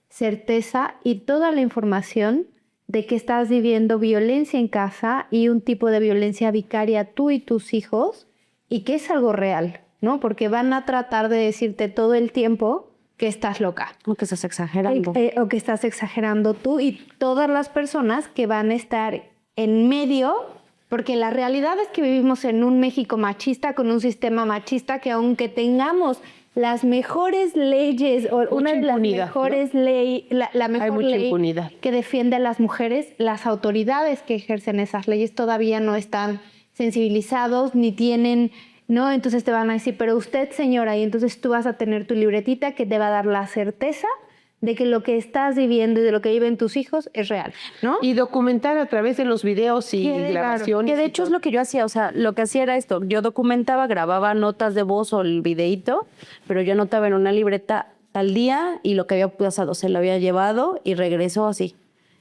certeza y toda la información de que estás viviendo violencia en casa y un tipo de violencia vicaria tú y tus hijos y que es algo real, ¿no? Porque van a tratar de decirte todo el tiempo que estás loca. O que estás exagerando. O que estás exagerando tú y todas las personas que van a estar en medio, porque la realidad es que vivimos en un México machista con un sistema machista que aunque tengamos las mejores leyes o una de las mejores leyes, la mejor ley impunidad que defiende a las mujeres, las autoridades que ejercen esas leyes todavía no están sensibilizados ni tienen, ¿no? Entonces te van a decir, pero usted, señora, y entonces tú vas a tener tu libretita que te va a dar la certeza de que lo que estás viviendo y de lo que viven tus hijos es real, ¿no? Y documentar a través de los videos y Que grabaciones. de hecho es lo que yo hacía, o sea, lo que hacía era esto, yo documentaba, grababa notas de voz o el videíto, pero yo anotaba en una libreta tal día y lo que había pasado, se lo había llevado y regresó así.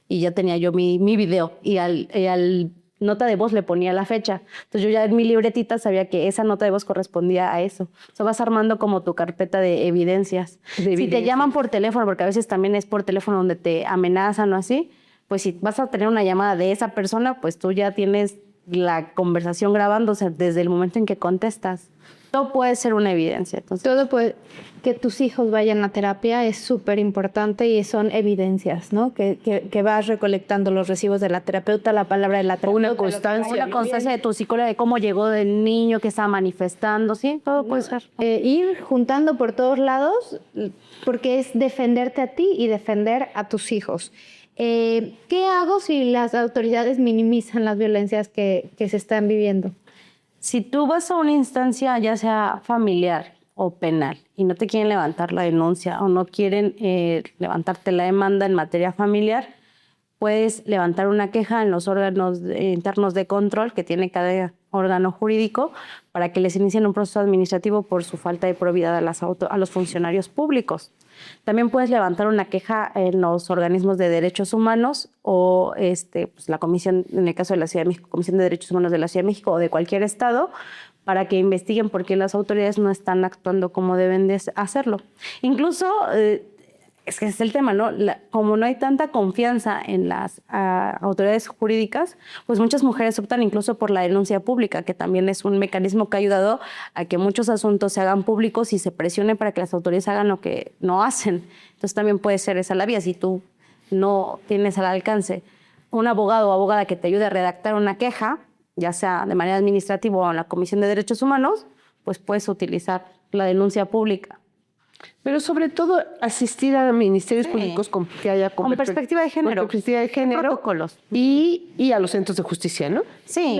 Y ya tenía yo mi video y al nota de voz le ponía la fecha. Entonces yo ya en mi libretita sabía que esa nota de voz correspondía a eso. O sea, vas armando como tu carpeta de evidencias. Si te llaman por teléfono, porque a veces también es por teléfono donde te amenazan o así, pues si vas a tener una llamada de esa persona, pues tú ya tienes la conversación grabándose desde el momento en que contestas. Todo puede ser una evidencia. Entonces, Todo puede, que tus hijos vayan a terapia es súper importante y son evidencias, ¿no? Que vas recolectando los recibos de la terapeuta, la palabra de la terapeuta. Una constancia. una constancia de tu psicóloga de cómo llegó del niño que estaba manifestando, ¿sí? Todo puede ser. Ir juntando por todos lados porque es defenderte a ti y defender a tus hijos. ¿Qué hago si las autoridades minimizan las violencias que se están viviendo? Si tú vas a una instancia, ya sea familiar o penal, y no te quieren levantar la denuncia o no quieren levantarte la demanda en materia familiar, puedes levantar una queja en los órganos internos de control que tiene cada órgano jurídico para que les inicien un proceso administrativo por su falta de probidad a los funcionarios públicos. También puedes levantar una queja en los organismos de derechos humanos o pues la comisión, en el caso de la Ciudad de México, Comisión de Derechos Humanos de la Ciudad de México o de cualquier estado, para que investiguen por qué las autoridades no están actuando como deben de hacerlo. Incluso, es que es el tema, ¿no? Como no hay tanta confianza en las autoridades jurídicas, pues muchas mujeres optan incluso por la denuncia pública, que también es un mecanismo que ha ayudado a que muchos asuntos se hagan públicos y se presione para que las autoridades hagan lo que no hacen. Entonces también puede ser esa la vía. Si tú no tienes al alcance un abogado o abogada que te ayude a redactar una queja, ya sea de manera administrativa o en la Comisión de Derechos Humanos, pues puedes utilizar la denuncia pública. Pero sobre todo asistir a ministerios públicos que haya Con perspectiva de género. Con perspectiva de género. Protocolos. Y a los centros de justicia, ¿no? Sí.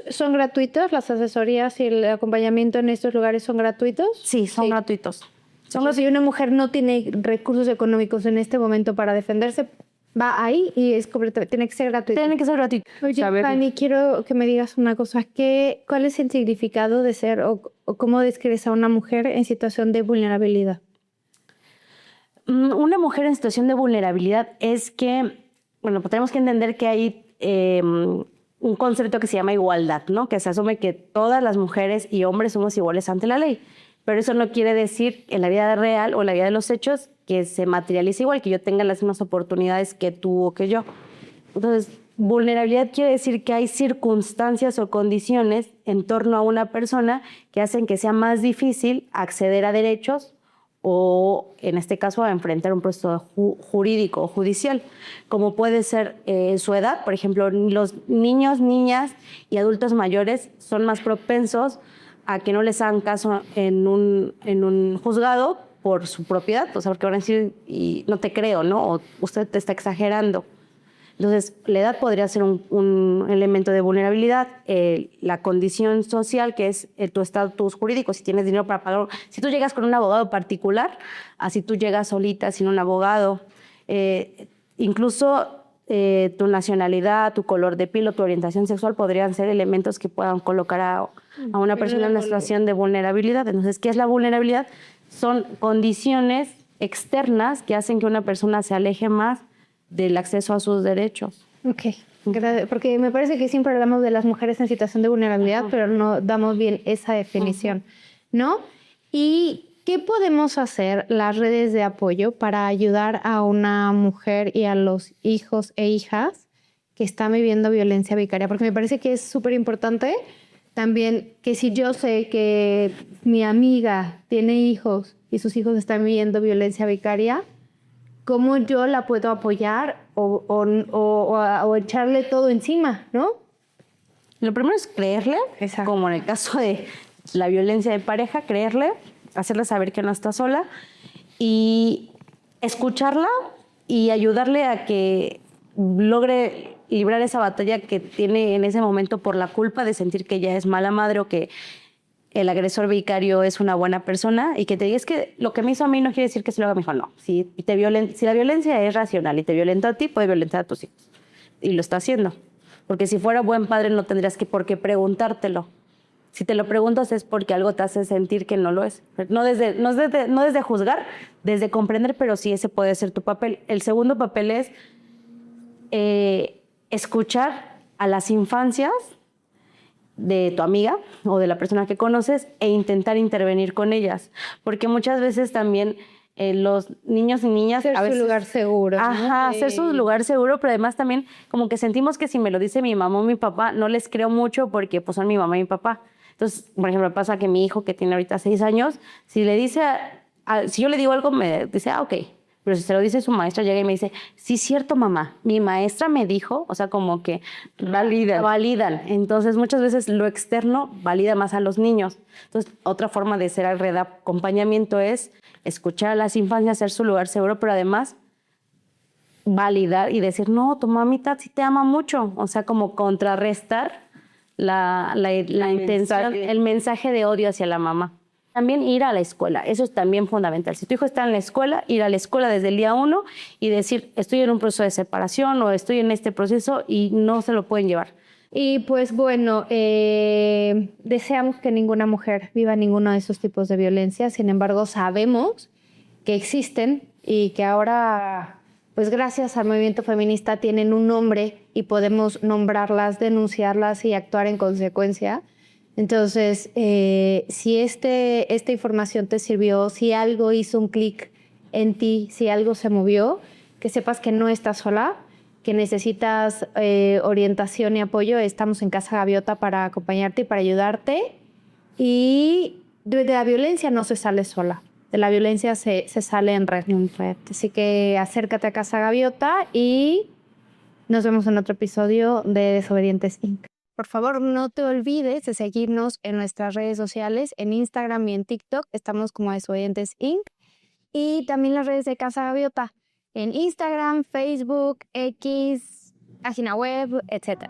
¿Son gratuitos? ¿Las asesorías y el acompañamiento en estos lugares son gratuitos? Sí, son gratuitos. Si una mujer no tiene recursos económicos en este momento para defenderse, va ahí y tiene que ser gratuito. Tiene que ser gratuito. Oye, Fanny, quiero que me digas una cosa. ¿Cuál es el significado de ser o cómo describes a una mujer en situación de vulnerabilidad? Una mujer en situación de vulnerabilidad es que, bueno, pues tenemos que entender que hay un concepto que se llama igualdad, ¿no? Que se asume que todas las mujeres y hombres somos iguales ante la ley. Pero eso no quiere decir en la vida real o en la vida de los hechos que se materialice igual, que yo tenga las mismas oportunidades que tú o que yo. Entonces, vulnerabilidad quiere decir que hay circunstancias o condiciones en torno a una persona que hacen que sea más difícil acceder a derechos o, en este caso, a enfrentar un proceso jurídico o judicial, como puede ser su edad. Por ejemplo, los niños, niñas y adultos mayores son más propensos a que no les hagan caso en un juzgado por su propiedad, o sea, porque van a decir, y no te creo, ¿no? O usted te está exagerando. Entonces, la edad podría ser un elemento de vulnerabilidad, la condición social, que es tu estatus jurídico, si tienes dinero para pagar. Si tú llegas con un abogado particular, así tú llegas solita sin un abogado, incluso tu nacionalidad, tu color de piel o tu orientación sexual podrían ser elementos que puedan colocar a una persona en una situación de vulnerabilidad. Entonces, ¿qué es la vulnerabilidad? Son condiciones externas que hacen que una persona se aleje más del acceso a sus derechos. Ok, porque me parece que siempre hablamos de las mujeres en situación de vulnerabilidad, pero no damos bien esa definición. ¿no? ¿Y qué podemos hacer las redes de apoyo para ayudar a una mujer y a los hijos e hijas que están viviendo violencia vicaria? Porque me parece que es súper importante también que si yo sé que mi amiga tiene hijos y sus hijos están viviendo violencia vicaria, ¿cómo yo la puedo apoyar o echarle todo encima, ¿no? Lo primero es creerle, Exacto. como en el caso de la violencia de pareja, creerle, hacerle saber que no está sola y escucharla y ayudarle a que logre librar esa batalla que tiene en ese momento por la culpa de sentir que ella es mala madre o que el agresor vicario es una buena persona y que te diga, es que lo que me hizo a mí no quiere decir que se lo haga a mi hijo. No, si la violencia es racional y te violenta a ti, puede violentar a tus hijos. Y lo está haciendo. Porque si fuera buen padre no tendrías por qué preguntártelo. Si te lo preguntas es porque algo te hace sentir que no lo es. No desde juzgar, desde comprender, pero sí ese puede ser tu papel. El segundo papel es escuchar a las infancias de tu amiga o de la persona que conoces e intentar intervenir con ellas. Porque muchas veces también los niños y niñas... Ser a veces, su lugar seguro. Ajá, ¿no? ser su lugar seguro, pero además también como que sentimos que si me lo dice mi mamá o mi papá, no les creo mucho porque pues son mi mamá y mi papá. Entonces, por ejemplo, pasa que mi hijo, que tiene ahorita 6 años, si le dice, si yo le digo algo, me dice, ok. Pero si se lo dice su maestra, llega y me dice, sí, cierto, mamá, mi maestra me dijo, o sea, como que validan. Entonces, muchas veces lo externo valida más a los niños. Entonces, otra forma de ser red de acompañamiento es escuchar a las infancias, ser su lugar seguro, pero además validar y decir, no, tu mamita sí te ama mucho. O sea, como contrarrestar la intención, el mensaje de odio hacia la mamá. También ir a la escuela, eso es también fundamental. Si tu hijo está en la escuela, ir a la escuela desde el día 1 y decir, estoy en un proceso de separación o estoy en este proceso y no se lo pueden llevar. Y pues bueno, deseamos que ninguna mujer viva ninguno de esos tipos de violencia. Sin embargo, sabemos que existen y que ahora, pues gracias al movimiento feminista, tienen un nombre y podemos nombrarlas, denunciarlas y actuar en consecuencia. Entonces, si esta información te sirvió, si algo hizo un clic en ti, si algo se movió, que sepas que no estás sola, que necesitas orientación y apoyo. Estamos en Casa Gaviota para acompañarte y para ayudarte. Y de la violencia no se sale sola. De la violencia se sale en red. Así que acércate a Casa Gaviota y nos vemos en otro episodio de Desobedientes Inc. Por favor, no te olvides de seguirnos en nuestras redes sociales, en Instagram y en TikTok. Estamos como Desobedientes Inc. Y también las redes de Casa Gaviota, en Instagram, Facebook, X, página web, etc.